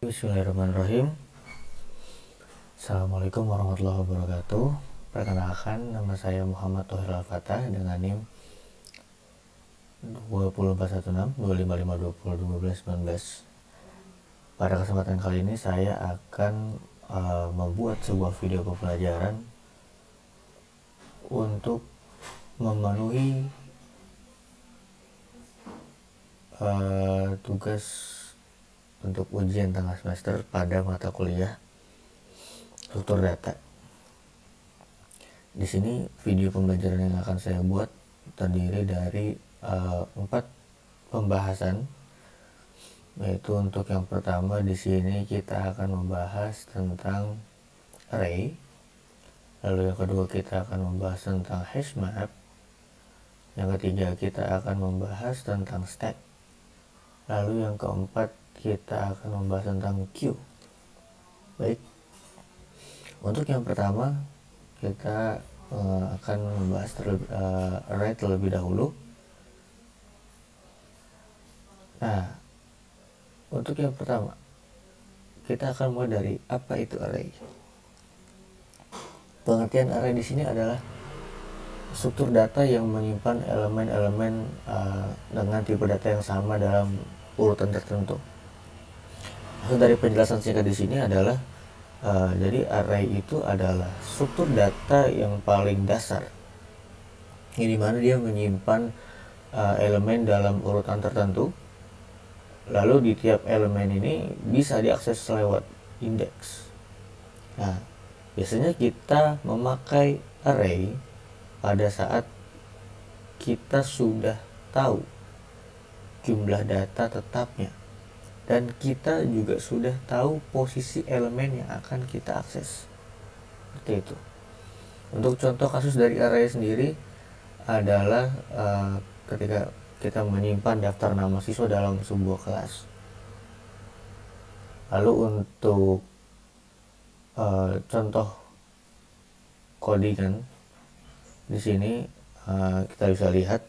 Bismillahirrahmanirrahim. Assalamualaikum warahmatullahi wabarakatuh. Perkenalkan, nama saya Muhammad Thohir Al-Fatah dengan NIM 20416 Pada kesempatan kali ini saya akan membuat sebuah video pembelajaran untuk memenuhi tugas untuk ujian tengah semester pada mata kuliah struktur data. Di sini video pembelajaran yang akan saya buat terdiri dari 4 pembahasan, yaitu untuk yang pertama di sini kita akan membahas tentang array, lalu yang kedua kita akan membahas tentang hash map, yang ketiga kita akan membahas tentang stack, lalu yang keempat kita akan membahas tentang queue. Baik, untuk yang pertama kita akan membahas array terlebih dahulu. Nah, untuk yang pertama kita akan mulai dari apa itu array. Pengertian array di sini adalah struktur data yang menyimpan elemen-elemen dengan tipe data yang sama dalam urutan tertentu. Maksud dari penjelasan singkat di sini adalah jadi array itu adalah struktur data yang paling dasar, di mana dia menyimpan elemen dalam urutan tertentu. Lalu di tiap elemen ini bisa diakses lewat indeks. Nah, biasanya kita memakai array pada saat kita sudah tahu jumlah data tetapnya, dan kita juga sudah tahu posisi elemen yang akan kita akses. Seperti itu. Untuk contoh kasus dari array sendiri adalah ketika kita menyimpan daftar nama siswa dalam sebuah kelas. Lalu untuk contoh codingan di sini kita bisa lihat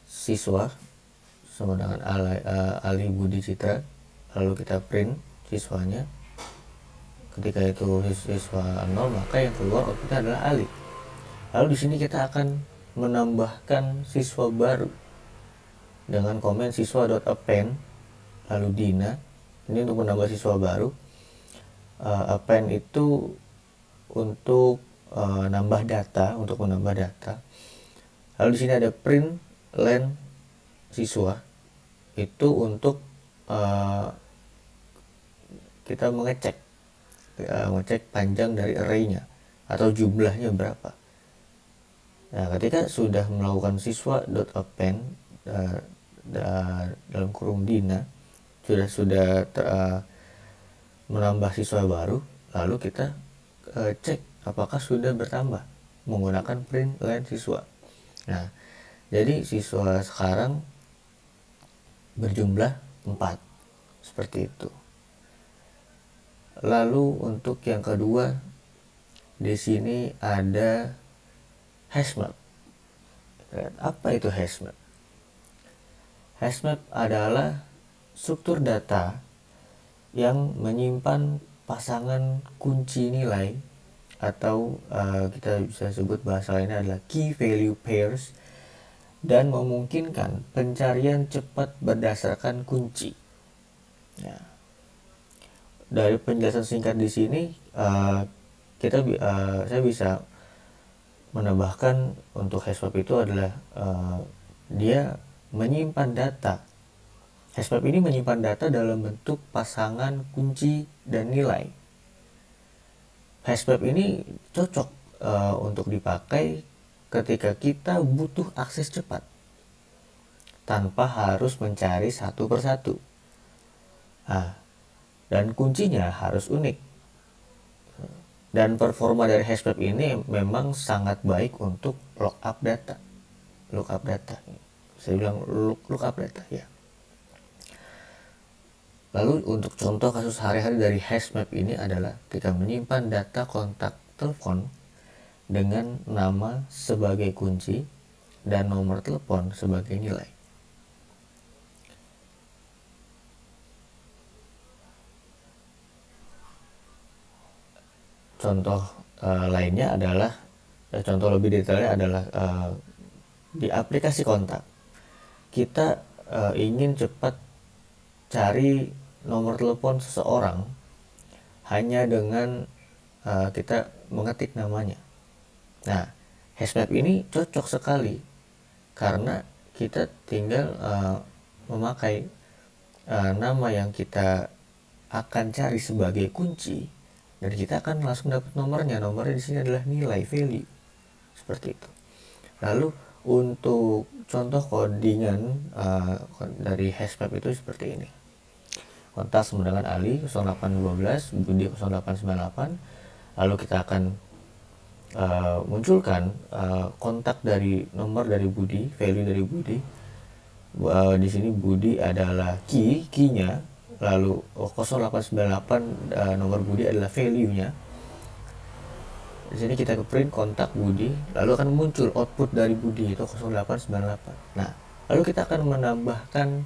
siswa sama dengan Ali Budi Citra, lalu kita print siswanya. Ketika itu siswa 0, maka yang keluar outputnya adalah Ali. Lalu di sini kita akan menambahkan siswa baru dengan komen siswa.append lalu Dina. Ini untuk menambah siswa baru. Append itu untuk menambah data. Lalu di sini ada print len siswa, itu untuk kita mengecek panjang dari arraynya atau jumlahnya berapa. Nah, ketika sudah melakukan siswa.append dalam kurung Dina sudah menambah siswa baru, lalu kita cek apakah sudah bertambah menggunakan print len siswa. Nah, jadi siswa sekarang berjumlah 4, seperti itu. Lalu untuk yang kedua di sini ada hashmap. Apa itu hashmap? Hashmap adalah struktur data yang menyimpan pasangan kunci nilai, atau kita bisa sebut bahasa lainnya adalah key value pairs, dan memungkinkan pencarian cepat berdasarkan kunci. Ya. Dari penjelasan singkat di sini, saya bisa menambahkan untuk hashmap itu adalah dia menyimpan data. Hashmap ini menyimpan data dalam bentuk pasangan kunci dan nilai. Hashmap ini cocok untuk dipakai ketika kita butuh akses cepat tanpa harus mencari satu persatu. Dan kuncinya harus unik. Dan performa dari hashmap ini memang sangat baik untuk lookup data. Saya bilang lookup data ya. Lalu untuk contoh kasus hari-hari dari hashmap ini adalah ketika menyimpan data kontak telepon dengan nama sebagai kunci dan nomor telepon sebagai nilai. contoh lainnya adalah contoh lebih detailnya adalah di aplikasi kontak kita ingin cepat cari nomor telepon seseorang hanya dengan kita mengetik namanya. Nah, hashmap ini cocok sekali karena kita tinggal memakai nama yang kita akan cari sebagai kunci dan kita akan langsung dapat nomornya. Nomornya di sini adalah nilai value seperti itu. Lalu untuk contoh codingan dari hashmap itu seperti ini. Kontak sama dengan Ali 0812 Budi 0898. Lalu kita akan munculkan kontak dari nomor dari Budi, value dari Budi. Di sini Budi adalah key-nya, lalu 0898 nomor Budi adalah value-nya. Di sini kita ke print kontak Budi, lalu akan muncul output dari Budi itu 0898. Nah, lalu kita akan menambahkan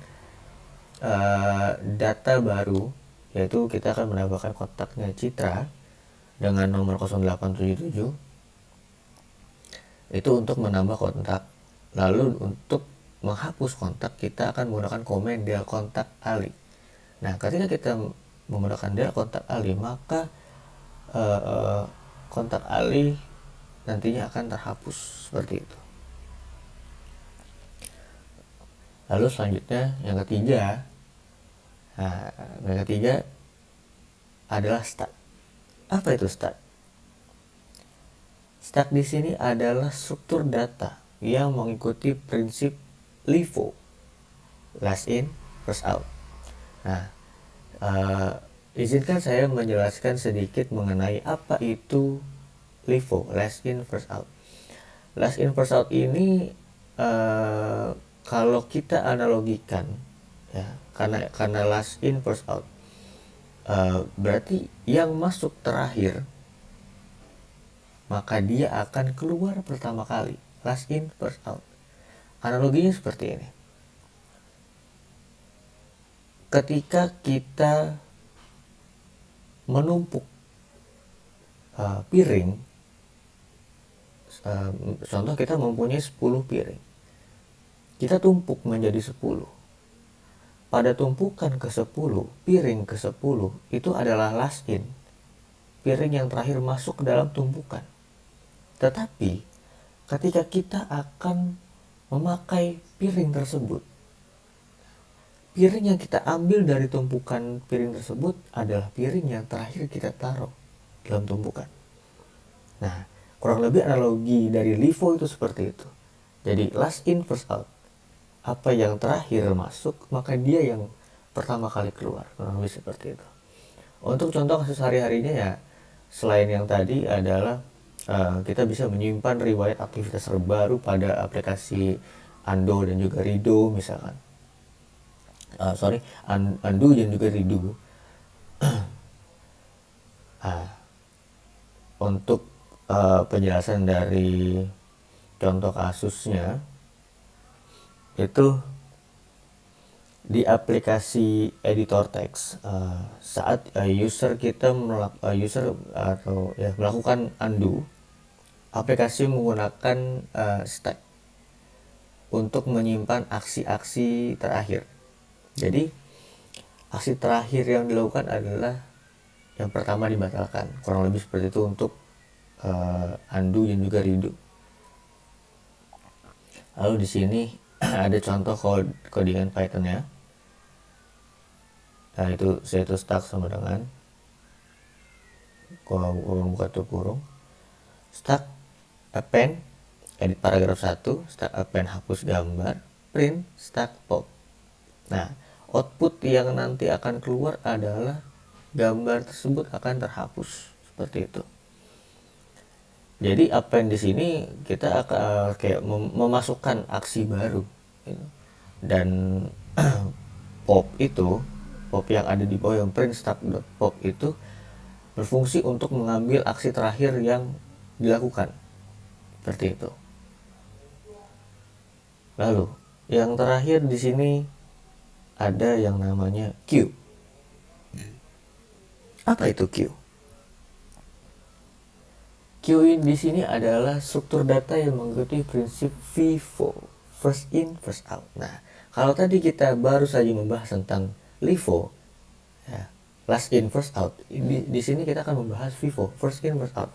data baru, yaitu kita akan menambahkan kontaknya Citra dengan nomor 0877 itu untuk menambah kontak. Lalu untuk menghapus kontak kita akan menggunakan komen del kontak Ali. Nah, ketika kita menggunakan del kontak Ali, maka kontak Ali nantinya akan terhapus seperti itu. Lalu selanjutnya yang ketiga, adalah start. Apa itu start? Start di sini adalah struktur data yang mengikuti prinsip LIFO, last in first out. Nah, izinkan saya menjelaskan sedikit mengenai apa itu LIFO, last in first out. Last in first out ini kalau kita analogikan ya, karena last in first out berarti yang masuk terakhir maka dia akan keluar pertama kali. Last in first out. Analoginya seperti ini. Ketika kita menumpuk piring, contoh kita mempunyai 10 piring, kita tumpuk menjadi 10. Pada tumpukan ke-10, piring ke-10 itu adalah last in, piring yang terakhir masuk ke dalam tumpukan. Tetapi ketika kita akan memakai piring tersebut, piring yang kita ambil dari tumpukan piring tersebut adalah piring yang terakhir kita taruh dalam tumpukan. Nah, kurang lebih analogi dari LIFO itu seperti itu. Jadi last in first out. Apa yang terakhir masuk, maka dia yang pertama kali keluar. Kurang lebih seperti itu. Untuk contoh kasus hari-harinya ya, selain yang tadi adalah kita bisa menyimpan riwayat aktivitas terbaru pada aplikasi Ando dan juga Rido misalkan. Ando dan juga Rido. Untuk penjelasan dari contoh kasusnya itu di aplikasi editor teks saat user melakukan undo, aplikasi menggunakan stack untuk menyimpan aksi-aksi terakhir. Jadi aksi terakhir yang dilakukan adalah yang pertama dibatalkan, kurang lebih seperti itu untuk undo dan juga redo. Lalu di sini ada contoh codingan Python-nya. Nah, itu stack sama dengan kurung buka tutup kurung, stack append edit paragraf 1, stack append hapus gambar, print stack pop. Nah, output yang nanti akan keluar adalah gambar tersebut akan terhapus seperti itu. Jadi append di sini kita akan kayak memasukkan aksi baru gitu. Dan pop yang ada di bawah yang print stack.pop itu berfungsi untuk mengambil aksi terakhir yang dilakukan seperti itu. Lalu yang terakhir di sini ada yang namanya queue. Apa itu queue? di sini adalah struktur data yang mengikuti prinsip FIFO, first in first out. Nah, kalau tadi kita baru saja membahas tentang LIFO, ya, last in first out. Di sini kita akan membahas FIFO, first in first out.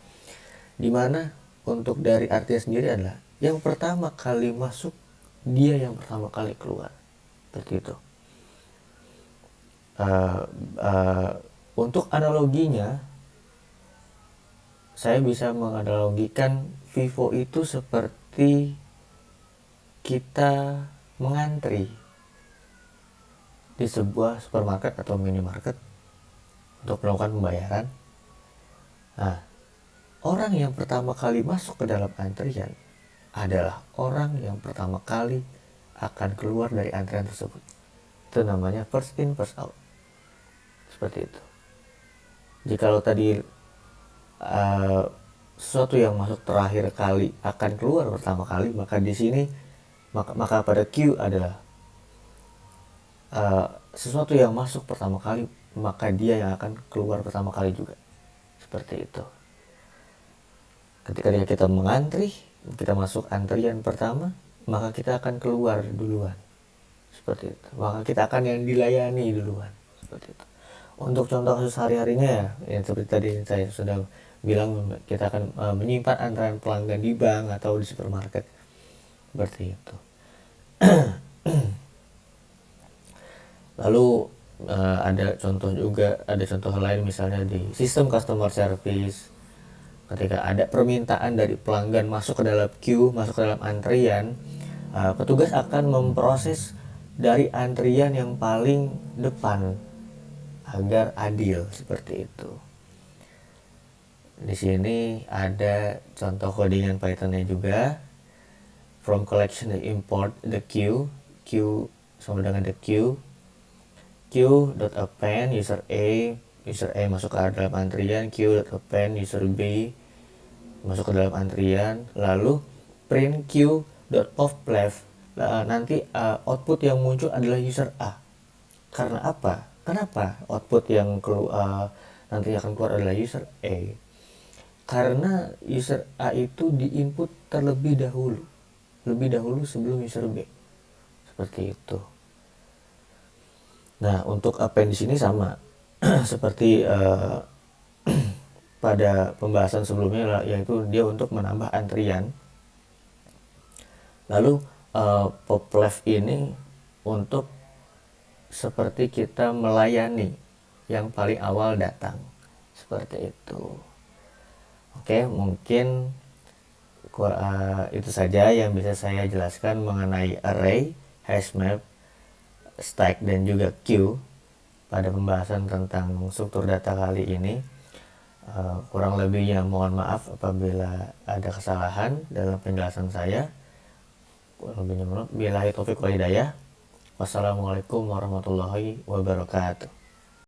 Dimana untuk dari artinya sendiri adalah yang pertama kali masuk, dia yang pertama kali keluar. Seperti itu. Untuk analoginya, saya bisa menganalogikan FIFO itu seperti kita mengantri di sebuah supermarket atau minimarket untuk melakukan pembayaran. Nah, orang yang pertama kali masuk ke dalam antrian adalah orang yang pertama kali akan keluar dari antrian tersebut. Itu namanya first in first out. Seperti itu. Jikalau tadi sesuatu yang masuk terakhir kali akan keluar pertama kali, maka di sini maka pada Q adalah sesuatu yang masuk pertama kali, maka dia yang akan keluar pertama kali juga. Seperti itu. Ketika kita mengantri, kita masuk antrian pertama, maka kita akan keluar duluan. Seperti itu. Maka kita akan yang dilayani duluan. Seperti itu. Untuk contoh kasus hari-harinya ya seperti tadi saya sudah bilang, kita akan menyimpan antrean pelanggan di bank atau di supermarket. Seperti itu. Lalu ada contoh lain, misalnya di sistem customer service. Ketika ada permintaan dari pelanggan masuk ke dalam queue, masuk ke dalam antrian, petugas akan memproses dari antrian yang paling depan agar adil. Seperti itu. Di sini ada contoh codingan Python-nya juga. From collection to import the queue sama dengan the queue.append user A masuk ke dalam antrian, queue.append user B masuk ke dalam antrian, lalu print queue.offLeft. Nanti output yang muncul adalah user A. Karena apa? Kenapa output yang nanti akan keluar adalah user A? Karena user A itu diinput terlebih dahulu sebelum user B. Seperti itu. Nah, untuk append di sini sama seperti pada pembahasan sebelumnya, yaitu dia untuk menambah antrian. Lalu pop left ini untuk seperti kita melayani yang paling awal datang. Seperti itu. Oke, mungkin itu saja yang bisa saya jelaskan mengenai array, hashmap, stack, dan juga queue pada pembahasan tentang struktur data kali ini. Kurang lebihnya mohon maaf apabila ada kesalahan dalam penjelasan saya. Kurang lebihnya mohon maaf. Billahi taufiq wal hidayah. Wassalamualaikum warahmatullahi wabarakatuh.